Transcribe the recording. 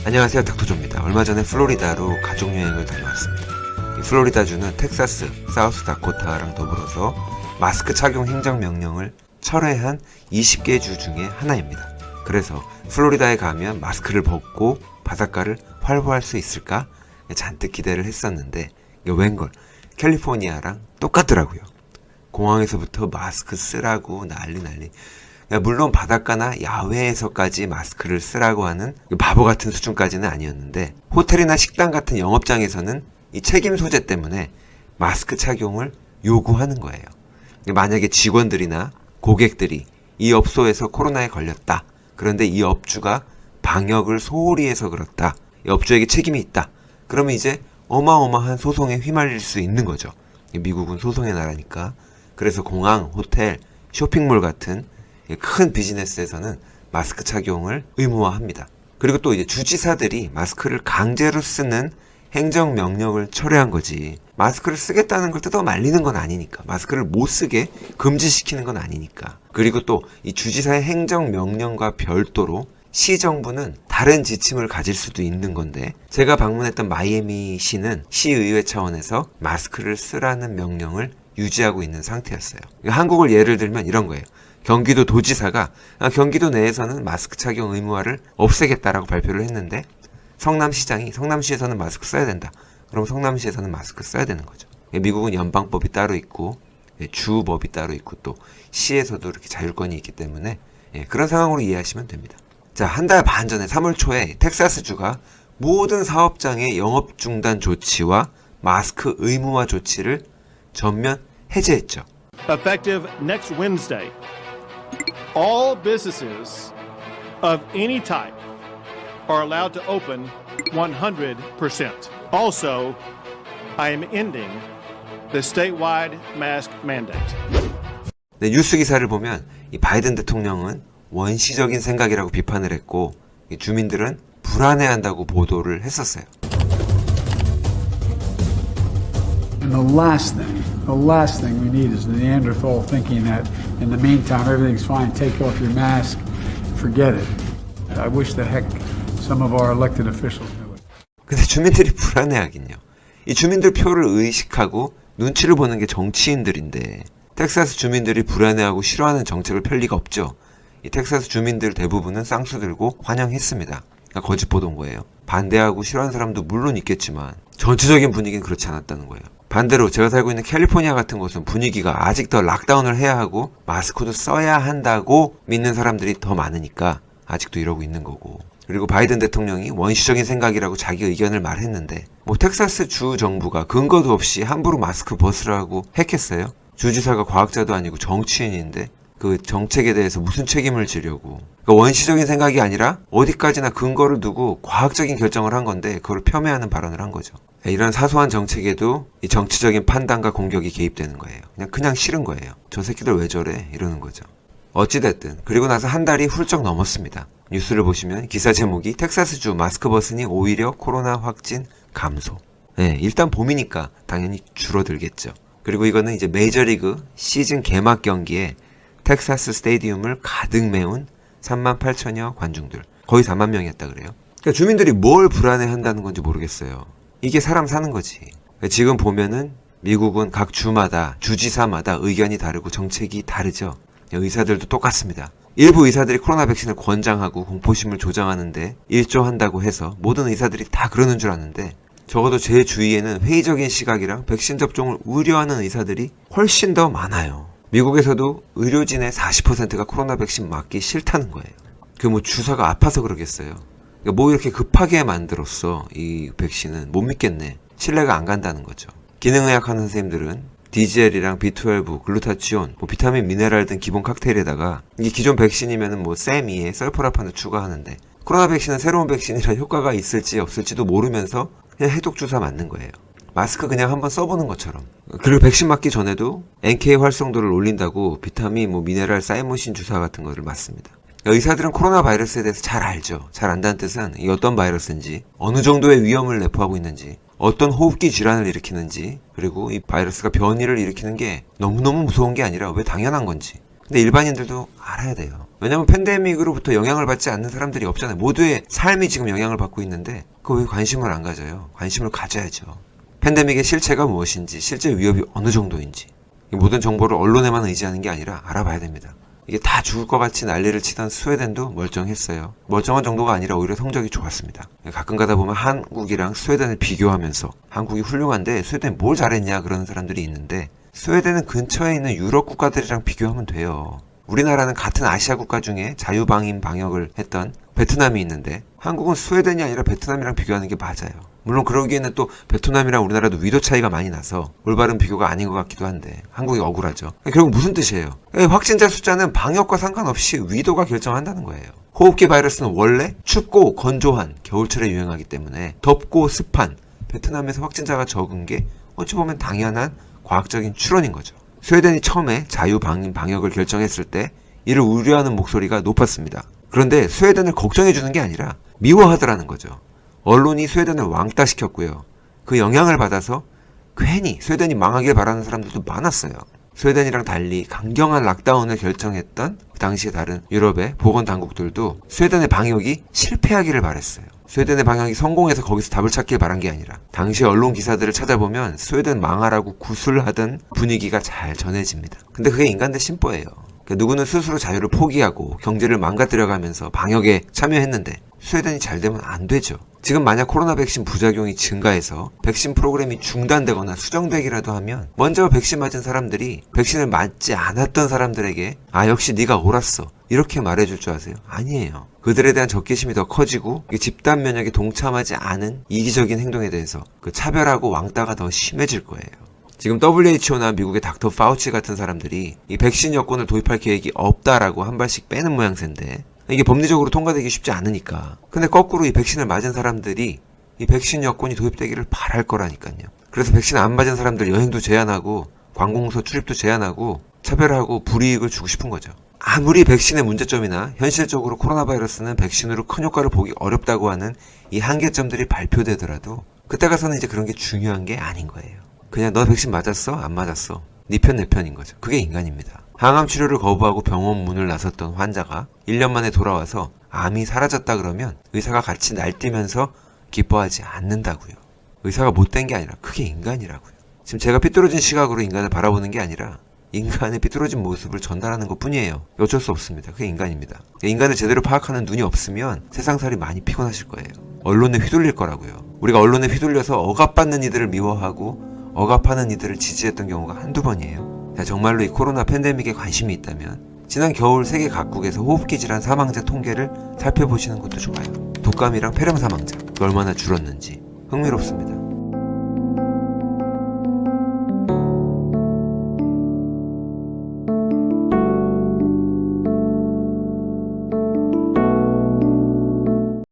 안녕하세요, 닥터조입니다. 얼마 전에 플로리다로 가족여행을 다녀왔습니다. 이 플로리다주는 텍사스, 사우스다코타랑 더불어서 마스크 착용 행정명령을 철회한 20개 주 중에 하나입니다. 그래서 플로리다에 가면 마스크를 벗고 바닷가를 활보할 수 있을까 잔뜩 기대를 했었는데 웬걸 캘리포니아랑 똑같더라고요. 공항에서부터 마스크 쓰라고 난리. 물론 바닷가나 야외에서까지 마스크를 쓰라고 하는 바보 같은 수준까지는 아니었는데, 호텔이나 식당 같은 영업장에서는 이 책임 소재 때문에 마스크 착용을 요구하는 거예요. 만약에 직원들이나 고객들이 이 업소에서 코로나에 걸렸다. 그런데 이 업주가 방역을 소홀히 해서 그렇다. 이 업주에게 책임이 있다. 그러면 이제 어마어마한 소송에 휘말릴 수 있는 거죠. 미국은 소송의 나라니까. 그래서 공항, 호텔, 쇼핑몰 같은 큰 비즈니스에서는 마스크 착용을 의무화합니다. 그리고 또 이제 주지사들이 마스크를 강제로 쓰는 행정명령을 철회한 거지, 마스크를 쓰겠다는 걸 뜯어 말리는 건 아니니까, 마스크를 못 쓰게 금지시키는 건 아니니까. 그리고 또 이 주지사의 행정명령과 별도로 시정부는 다른 지침을 가질 수도 있는 건데, 제가 방문했던 마이애미 시는 시의회 차원에서 마스크를 쓰라는 명령을 유지하고 있는 상태였어요. 한국을 예를 들면 이런 거예요. 경기도 도지사가 경기도 내에서는 마스크 착용 의무화를 없애겠다라고 발표를 했는데, 성남시장이 성남시에서는 마스크 써야 된다. 그럼 성남시에서는 마스크 써야 되는 거죠. 미국은 연방법이 따로 있고 주법이 따로 있고 또 시에서도 이렇게 자율권이 있기 때문에 그런 상황으로 이해하시면 됩니다. 자, 한 달 반 전에 3월 초에 텍사스주가 모든 사업장의 영업 중단 조치와 마스크 의무화 조치를 전면 해제했죠. Effective next Wednesday, all businesses of any type are allowed to open 100%. Also, I am ending the statewide mask mandate. 네, 뉴스 기사를 보면 이 바이든 대통령은 원시적인 생각이라고 비판을 했고, 이 주민들은 불안해한다고 보도를 했었어요. And the last thing we need is the Neanderthal thinking that in the meantime everything's fine, take off your mask, forget it. I wish the heck some of our elected officials knew it. 근데 주민들이 불안해하긴요. 이 주민들 표를 의식하고 눈치를 보는 게 정치인들인데, 텍사스 주민들이 불안해하고 싫어하는 정책을 펼 리가 없죠. 이 텍사스 주민들 대부분은 쌍수 들고 환영했습니다. 그러니까 거짓 보도인 거예요. 반대하고 싫어하는 사람도 물론 있겠지만 전체적인 분위기는 그렇지 않았다는 거예요. 반대로 제가 살고 있는 캘리포니아 같은 곳은 분위기가 아직 더 락다운을 해야 하고 마스크도 써야 한다고 믿는 사람들이 더 많으니까 아직도 이러고 있는 거고. 그리고 바이든 대통령이 원시적인 생각이라고 자기 의견을 말했는데, 텍사스 주 정부가 근거도 없이 함부로 마스크 벗으라고 했겠어요? 주지사가 과학자도 아니고 정치인인데 그 정책에 대해서 무슨 책임을 지려고. 그러니까 원시적인 생각이 아니라 어디까지나 근거를 두고 과학적인 결정을 한 건데 그걸 폄훼하는 발언을 한 거죠. 이런 사소한 정책에도 이 정치적인 판단과 공격이 개입되는 거예요. 그냥 싫은 거예요. 저 새끼들 왜 저래? 이러는 거죠. 어찌됐든 그리고 나서 한 달이 훌쩍 넘었습니다. 뉴스를 보시면 기사 제목이 텍사스주 마스크 벗으니 오히려 코로나 확진 감소. 일단 봄이니까 당연히 줄어들겠죠. 그리고 이거는 이제 메이저리그 시즌 개막 경기에 텍사스 스테디움을 가득 메운 38,000여 관중들, 거의 4만 명이었다 그래요. 그러니까 주민들이 뭘 불안해한다는 건지 모르겠어요. 이게 사람 사는 거지. 그러니까 지금 보면은 미국은 각 주마다, 주지사마다 의견이 다르고 정책이 다르죠. 의사들도 똑같습니다. 일부 의사들이 코로나 백신을 권장하고 공포심을 조장하는데 일조한다고 해서 모든 의사들이 다 그러는 줄 아는데, 적어도 제 주위에는 회의적인 시각이랑 백신 접종을 우려하는 의사들이 훨씬 더 많아요. 미국에서도 의료진의 40%가 코로나 백신 맞기 싫다는 거예요. 그 주사가 아파서 그러겠어요. 그러니까 이렇게 급하게 만들었어, 이 백신은. 못 믿겠네. 신뢰가 안 간다는 거죠. 기능의학 하는 선생님들은 DGL이랑 B12, 글루타치온, 비타민, 미네랄 등 기본 칵테일에다가 이게 기존 백신이면은 세미에 설포라판을 추가하는데, 코로나 백신은 새로운 백신이라 효과가 있을지 없을지도 모르면서 그냥 해독 주사 맞는 거예요. 마스크 그냥 한번 써보는 것처럼. 그리고 백신 맞기 전에도 NK 활성도를 올린다고 비타민, 미네랄, 사이모신 주사 같은 거를 맞습니다. 의사들은 코로나 바이러스에 대해서 잘 알죠. 잘 안다는 뜻은 이 어떤 바이러스인지, 어느 정도의 위험을 내포하고 있는지, 어떤 호흡기 질환을 일으키는지, 그리고 이 바이러스가 변이를 일으키는 게 너무너무 무서운 게 아니라 왜 당연한 건지. 근데 일반인들도 알아야 돼요. 왜냐면 팬데믹으로부터 영향을 받지 않는 사람들이 없잖아요. 모두의 삶이 지금 영향을 받고 있는데 그거 왜 관심을 안 가져요? 관심을 가져야죠. 팬데믹의 실체가 무엇인지, 실제 위협이 어느 정도인지, 이 모든 정보를 언론에만 의지하는 게 아니라 알아봐야 됩니다. 이게 다 죽을 것 같이 난리를 치던 스웨덴도 멀쩡했어요. 멀쩡한 정도가 아니라 오히려 성적이 좋았습니다. 가끔 가다 보면 한국이랑 스웨덴을 비교하면서 한국이 훌륭한데 스웨덴이 뭘 잘했냐 그러는 사람들이 있는데, 스웨덴은 근처에 있는 유럽 국가들이랑 비교하면 돼요. 우리나라는 같은 아시아 국가 중에 자유방임 방역을 했던 베트남이 있는데 한국은 스웨덴이 아니라 베트남이랑 비교하는 게 맞아요. 물론 그러기에는 또 베트남이랑 우리나라도 위도 차이가 많이 나서 올바른 비교가 아닌 것 같기도 한데 한국이 억울하죠. 결국 무슨 뜻이에요? 확진자 숫자는 방역과 상관없이 위도가 결정한다는 거예요. 호흡기 바이러스는 원래 춥고 건조한 겨울철에 유행하기 때문에 덥고 습한 베트남에서 확진자가 적은 게 어찌 보면 당연한 과학적인 추론인 거죠. 스웨덴이 처음에 자유방임 방역을 결정했을 때 이를 우려하는 목소리가 높았습니다. 그런데 스웨덴을 걱정해주는 게 아니라 미워하더라는 거죠. 언론이 스웨덴을 왕따시켰고요. 그 영향을 받아서 괜히 스웨덴이 망하길 바라는 사람들도 많았어요. 스웨덴이랑 달리 강경한 락다운을 결정했던 그 당시에 다른 유럽의 보건당국들도 스웨덴의 방역이 실패하기를 바랬어요. 스웨덴의 방역이 성공해서 거기서 답을 찾길 바란 게 아니라 당시 언론 기사들을 찾아보면 스웨덴 망하라고 구술하던 분위기가 잘 전해집니다. 근데 그게 인간들 심보예요. 그러니까 누구는 스스로 자유를 포기하고 경제를 망가뜨려가면서 방역에 참여했는데 스웨덴이 잘 되면 안 되죠. 지금 만약 코로나 백신 부작용이 증가해서 백신 프로그램이 중단되거나 수정되기라도 하면 먼저 백신 맞은 사람들이 백신을 맞지 않았던 사람들에게 역시 네가 옳았어 이렇게 말해줄 줄 아세요? 아니에요. 그들에 대한 적개심이 더 커지고 집단 면역에 동참하지 않은 이기적인 행동에 대해서 그 차별하고 왕따가 더 심해질 거예요. 지금 WHO나 미국의 닥터 파우치 같은 사람들이 이 백신 여권을 도입할 계획이 없다라고 한 발씩 빼는 모양새인데 이게 법리적으로 통과되기 쉽지 않으니까. 근데 거꾸로 이 백신을 맞은 사람들이 이 백신 여권이 도입되기를 바랄 거라니까요. 그래서 백신 안 맞은 사람들 여행도 제한하고 관공서 출입도 제한하고 차별하고 불이익을 주고 싶은 거죠. 아무리 백신의 문제점이나 현실적으로 코로나 바이러스는 백신으로 큰 효과를 보기 어렵다고 하는 이 한계점들이 발표되더라도 그때 가서는 이제 그런 게 중요한 게 아닌 거예요. 그냥 너 백신 맞았어? 안 맞았어? 네 편 내 편인 거죠. 그게 인간입니다. 항암 치료를 거부하고 병원 문을 나섰던 환자가 1년 만에 돌아와서 암이 사라졌다 그러면 의사가 같이 날뛰면서 기뻐하지 않는다고요. 의사가 못된 게 아니라 그게 인간이라고요. 지금 제가 삐뚤어진 시각으로 인간을 바라보는 게 아니라 인간의 삐뚤어진 모습을 전달하는 것 뿐이에요. 어쩔 수 없습니다. 그게 인간입니다. 인간을 제대로 파악하는 눈이 없으면 세상살이 많이 피곤하실 거예요. 언론에 휘둘릴 거라고요. 우리가 언론에 휘둘려서 억압받는 이들을 미워하고 억압하는 이들을 지지했던 경우가 한두 번이에요. 정말로 이 코로나 팬데믹에 관심이 있다면 지난 겨울 세계 각국에서 호흡기 질환 사망자 통계를 살펴보시는 것도 좋아요. 독감이랑 폐렴 사망자 얼마나 줄었는지 흥미롭습니다.